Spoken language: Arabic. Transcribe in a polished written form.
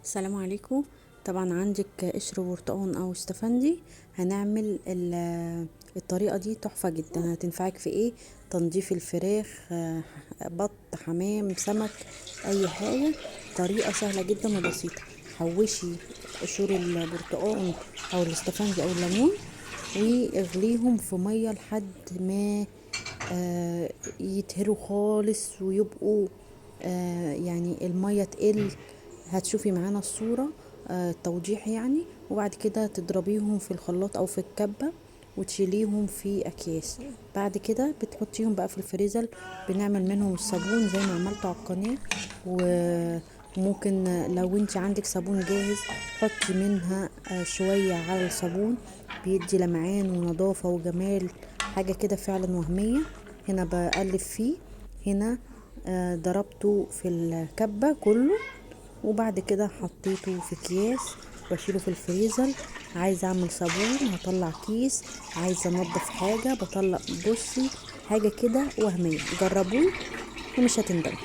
السلام عليكم. طبعا عندك قشر برتقان او استفندي. هنعمل الطريقه دي تحفه جدا، هتنفعك في ايه؟ تنظيف الفراخ، بط، حمام، سمك، اي حاجه. طريقه سهله جدا وبسيطه. حوشي قشور البرتقان او الاستفندي او الليمون واغليهم في ميه لحد ما يتهروا خالص ويبقوا يعني المية تقل. هتشوفي معانا الصورة، التوضيح يعني. وبعد كده تضربيهم في الخلاط او في الكبة وتشيليهم في اكياس. بعد كده بتحطيهم بقى في الفريزر. بنعمل منهم الصابون زي ما عملت على القناة. وممكن لو انت عندك صابون جاهز حطي منها شوية على الصابون، بيدي لمعان ونظافة وجمال، حاجة كده فعلا وهمية. هنا بقلب فيه. هنا ضربته في الكبة كله، وبعد كده حطيته في اكياس بشيله في الفريزر. عايزه اعمل صابون هطلع كيس، عايزه انضف حاجه بطلع. بصي، حاجه كده وهميه، جربوه ومش هتندموا.